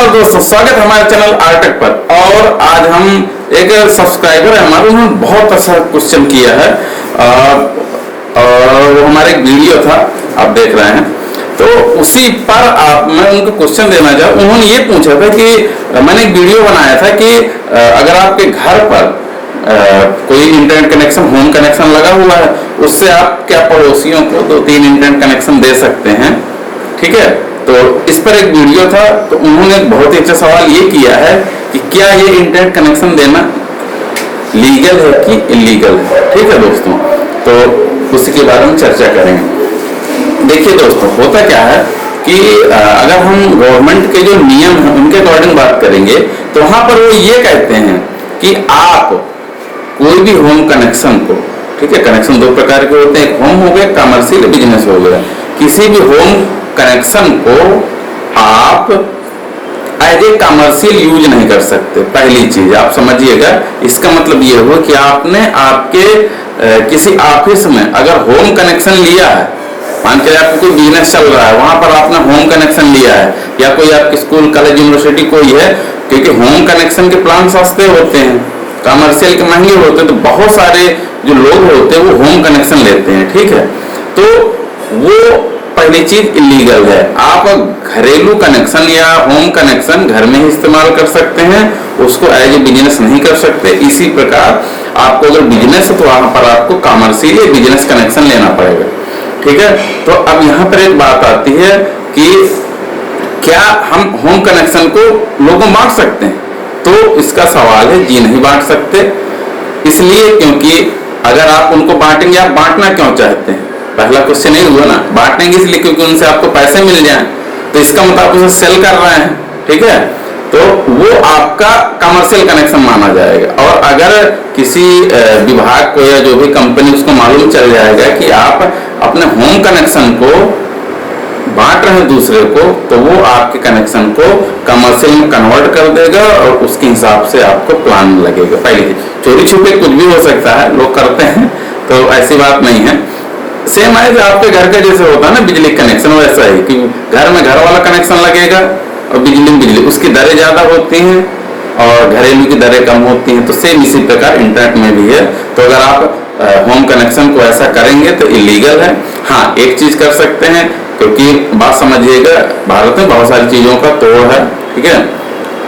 नमस्कार दोस्तों, स्वागत है हमारे चैनल आरटेक पर। और आज हम एक सब्सक्राइबर है हमारे, उन्होंने बहुत अच्छा क्वेश्चन किया है और वो हमारे एक वीडियो था, आप देख रहे हैं, तो उसी पर मैं उनको क्वेश्चन देना चाहूँ। उन्होंने ये पूछा था कि मैंने एक वीडियो बनाया था कि अगर आपके घर पर कोई इंटरनेट कनेक्शन, होम कनेक्शन लगा हुआ है, उससे आप क्या पड़ोसियों को 2-3 इंटरनेट कनेक्शन दे सकते हैं, ठीक है। तो इस पर एक वीडियो था, तो उन्होंने बहुत ही अच्छा सवाल ये किया है कि क्या ये इंटरनेट कनेक्शन देना लीगल है कि इलीगल है, ठीक है दोस्तों। तो उसी के बारे में चर्चा करेंगे। देखिए दोस्तों, होता क्या है कि अगर हम गवर्नमेंट के जो नियम हैं उनके अकॉर्डिंग बात करेंगे, तो वहां पर वो ये कहते हैं कि आप कोई भी होम कनेक्शन को, ठीक है, कनेक्शन 2 प्रकार के होते हैं, एक होम हो गया, कमर्शियल, बिजनेस हो गया। किसी भी होम कनेक्शन को आप एज ए कमर्शियल यूज नहीं कर सकते। पहली चीज आप समझिएगा, इसका मतलब ये हो कि आपने आपके किसी ऑफिस में अगर होम कनेक्शन लिया है, मान के आपको कोई बिजनेस चल रहा है, वहां पर आपने होम कनेक्शन लिया है, या कोई आपकी स्कूल, कॉलेज, यूनिवर्सिटी कोई है, क्योंकि होम कनेक्शन के प्लान सस्ते होते हैं, कमर्शियल के महंगे होते हैं, तो बहुत सारे जो लोग होते हैं वो होम कनेक्शन लेते हैं, ठीक है। तो वो पहली चीज इलीगल है। आप घरेलू कनेक्शन या होम कनेक्शन घर में ही इस्तेमाल कर सकते हैं, उसको एज ए बिजनेस नहीं कर सकते। इसी प्रकार आपको अगर बिजनेस है तो वहां पर आपको कमर्शियल या बिजनेस कनेक्शन लेना पड़ेगा, ठीक है। तो अब यहाँ पर एक बात आती है कि क्या हम होम कनेक्शन को लोगों को बांट सकते हैं, तो इसका सवाल है जी नहीं बांट सकते। इसलिए क्योंकि अगर आप उनको बांटेंगे, आप बांटना क्यों चाहते हैं, पहला क्वेश्चन नहीं हुआ ना। बांटेंगे इसलिए क्योंकि उनसे आपको पैसे मिल जाएं, तो इसका मतलब आप उसे सेल कर रहे हैं, ठीक है, तो वो आपका कमर्शियल कनेक्शन माना जाएगा। और अगर किसी विभाग को या जो भी कंपनी, उसको मालूम चल जाएगा कि आप अपने होम कनेक्शन को बांट रहे हैं दूसरे को, तो वो आपके कनेक्शन को कमर्शियल में कन्वर्ट कर देगा और उसके हिसाब से आपको प्लान लगेगा। पहले चोरी छुपे कुछ भी हो सकता है, लोग करते हैं, तो ऐसी बात नहीं है। सेम है जो आपके घर का जैसे होता है ना बिजली कनेक्शन, वैसा ही कि घर में घर वाला कनेक्शन लगेगा और बिजली में बिजली, उसकी दरें ज्यादा होती हैं और घरेलू की दरें कम होती हैं। तो सेम इसी प्रकार इंटरनेट में भी है। तो अगर आप होम कनेक्शन को ऐसा करेंगे तो इलीगल है। हाँ, एक चीज कर सकते हैं, क्योंकि बात समझिएगा, भारत में बहुत सारी चीजों का तोड़ है, ठीक है।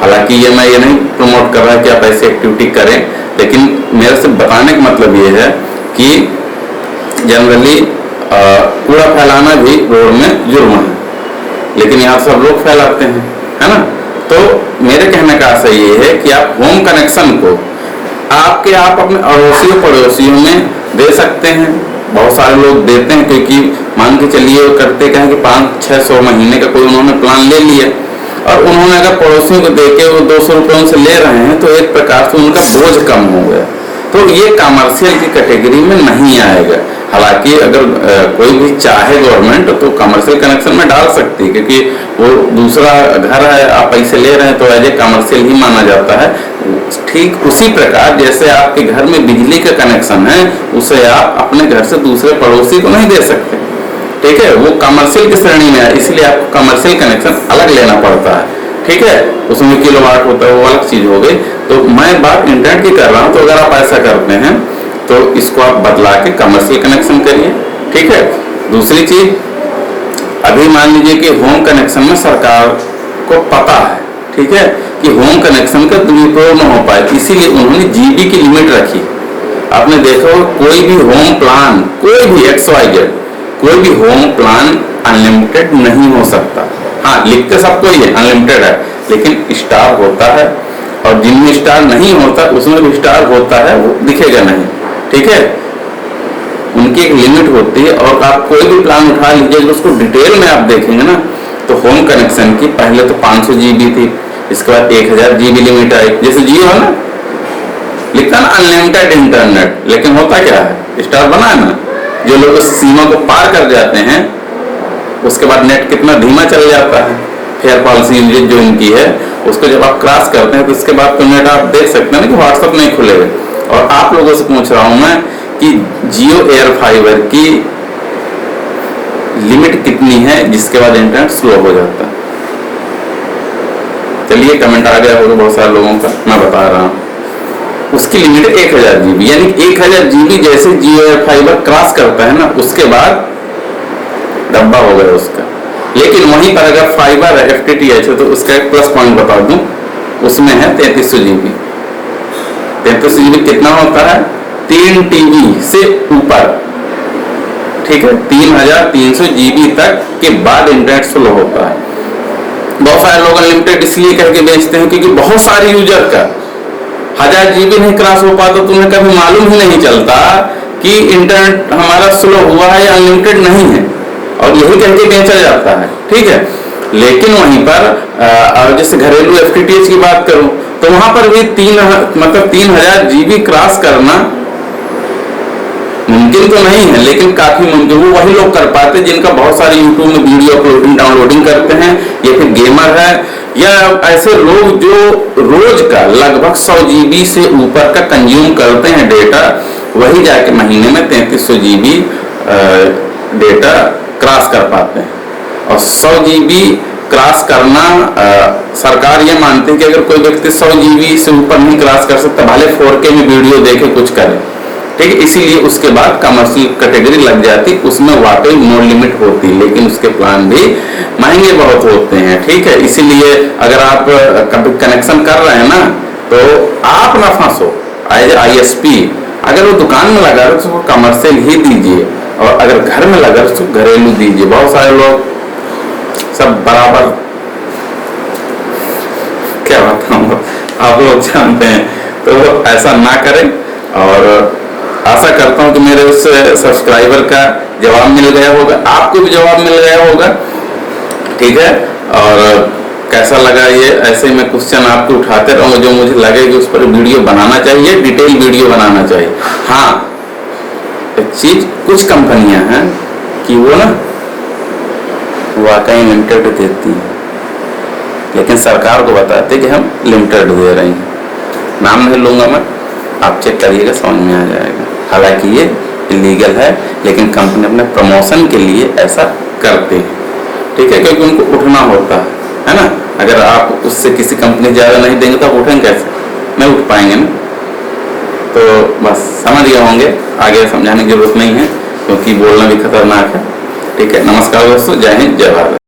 हालांकि ये मैं ये नहीं प्रमोट कर रहा कि आप ऐसी एक्टिविटी करें, लेकिन मेरे से बताने का मतलब ये है कि जनरली कूड़ा फैलाना भी रोड में जुर्म है, लेकिन यहाँ सब लोग फैलाते हैं, है ना। तो मेरे कहने का आशय ये है कि आप होम कनेक्शन को आप अपने अड़ोसियों पड़ोसियों में दे सकते हैं। बहुत सारे लोग देते हैं, क्योंकि मान के चलिए वो करते क्या है कि 500-600 महीने का कोई उन्होंने प्लान ले लिया, और उन्होंने अगर पड़ोसियों को देके वो 200 रुपये उनसे ले रहे हैं, तो एक प्रकार से उनका बोझ कम हो गया। तो ये कमर्शियल की कैटेगरी में नहीं आएगा। हालांकि अगर कोई भी चाहे गवर्नमेंट तो कमर्शियल कनेक्शन में डाल सकती है, क्योंकि वो दूसरा घर है, आप पैसे ले रहे हैं, तो एज ए कमर्शियल ही माना जाता है। ठीक उसी प्रकार जैसे आपके घर में बिजली का कनेक्शन है, उसे आप अपने घर से दूसरे पड़ोसी को नहीं दे सकते, ठीक है, वो कमर्शियल की श्रेणी में है, इसलिए आपको कमर्शियल कनेक्शन अलग लेना पड़ता है, ठीक है। उसमें किलोवाट होता है, वो अलग चीज हो गई। तो मैं बात इंटरनेट की कर रहा हूँ, तो अगर आप ऐसा करते हैं तो इसको आप बदला के कमर्शियल कनेक्शन करिए, ठीक है। दूसरी चीज, अभी मान लीजिए कि होम कनेक्शन में सरकार को पता है, ठीक है, कि होम कनेक्शन का दुरुपयोग न हो पाए, इसीलिए उन्होंने जीबी की लिमिट रखी। आपने देखा हो कोई भी होम प्लान, कोई भी XYZ, कोई भी होम प्लान अनलिमिटेड नहीं हो सकता। हाँ, लिखते सबको ही है अनलिमिटेड है, लेकिन स्टार होता है, और जिनमें स्टार नहीं होता उसमें भी स्टार होता है, वो दिखेगा नहीं, ठीक है। उनकी एक लिमिट होती है, और आप कोई भी प्लान उठा लीजिए, उसको डिटेल में आप देखेंगे ना, तो होम कनेक्शन की पहले तो 500 GB थी, इसके बाद 1000 GB लिमिट आई। जैसे जियो है ना, लिखता ना अनलिमिटेड इंटरनेट, लेकिन होता क्या है, स्टार बना है ना, जो लोग उस सीमा को पार कर जाते हैं, उसके बाद नेट कितना धीमा चल जाता है। फेयर पॉलिसी जो इनकी है, उसको जब आप क्रॉस करते हैं तो इसके बाद तो नेट आप देख सकते हैं ना कि व्हाट्सएप नहीं खुलेगा। और आप लोगों से पूछ रहा हूं मैं कि जियो एयर फाइबर की लिमिट कितनी है जिसके बाद इंटरनेट स्लो हो जाता है। चलिए कमेंट आ गया होगा बहुत सारे लोगों का, मैं बता रहा हूँ। उसकी लिमिट 1000 GB, यानी 1000 GB जैसे जियो फाइबर क्रॉस करता है ना, उसके बाद डब्बा हो गया उसका। लेकिन वहीं पर अगर फाइबर है, FTTH है, तो उसका एक प्लस पॉइंट बता दूं, उसमें है 3300 GB। 3300 GB कितना होता है? 3 TB से ऊपर, ठीक है, 3300 GB तक के बाद इंटरनेट स्लो होता है। बहुत सारे लोग अनलिमिटेड इसलिए करके बेचते हैं क्योंकि बहुत सारे यूजर का 1000 GB नहीं क्रॉस हो पाता, तो उन्हें कभी मालूम ही नहीं चलता कि इंटरनेट हमारा स्लो हुआ है या अनलिमिटेड नहीं है, और यही करके बेचा जाता है, ठीक है। लेकिन वहीं पर जैसे घरेलू FTTH की बात करूं तो वहां पर भी 3000 GB क्रॉस करना मुमकिन तो नहीं है, लेकिन काफी मुमकिन। वो वही लोग कर पाते जिनका बहुत सारे यूट्यूब में वीडियो अपलोडिंग डाउनलोडिंग करते हैं, या फिर गेमर है, या ऐसे लोग जो रोज का लगभग 100 GB से ऊपर का कंज्यूम करते हैं डेटा, वही जाके महीने में 3300 GB डेटा क्रॉस कर पाते हैं। और 100 GB क्रॉस करना, सरकार ये मानती है कि अगर कोई व्यक्ति 100 GB से ऊपर नहीं क्रॉस कर सकता, भले 4K में वीडियो देखे कुछ करे, ठीक है, इसीलिए उसके बाद कमर्शियल कैटेगरी लग जाती, उसमें वाकई नो लिमिट होती, लेकिन उसके प्लान भी महंगे बहुत होते हैं, ठीक है। इसीलिए अगर आप कभी कनेक्शन कर रहे हैं ना, तो आप ना फंसो एज ISP। अगर वो दुकान में लगा रहे तो वो कमर्शियल ही दीजिए, और अगर घर में लगा तो घरेलू दीजिए। बहुत सारे लोग सब बराबर, क्या बताऊं, आप लोग जानते हैं, तो ऐसा ना करें। और आशा करता हूं कि मेरे उस सब्सक्राइबर का जवाब मिल गया होगा, आपको भी जवाब मिल गया होगा, ठीक है। और कैसा लगा ये, ऐसे मैं क्वेश्चन आपको उठाते रहूंगा, जो मुझे लगे कि उस पर वीडियो बनाना चाहिए, डिटेल वीडियो बनाना चाहिए। हाँ, एक चीज, कुछ कंपनियां हैं कि वो ना वाकई लिमिटेड देती हैं, लेकिन सरकार को बताते कि हम लिमिटेड दे रहे हैं। नाम नहीं लूंगा मैं, आप चेक करिएगा, समझ में आ जाएगा। हालांकि ये इलीगल है, लेकिन कंपनी अपने प्रमोशन के लिए ऐसा करते हैं, ठीक है, क्योंकि उनको उठना होता है ना। अगर आप उससे किसी कंपनी ज़्यादा नहीं देंगे तो आप उठेंगे कैसे? नहीं उठ पाएंगे ना। तो बस समझ गए होंगे, आगे समझाने की जरूरत नहीं है, क्योंकि बोलना भी खतरनाक है, ठीक है। नमस्कार दोस्तों, जय हिंद, जय भारत।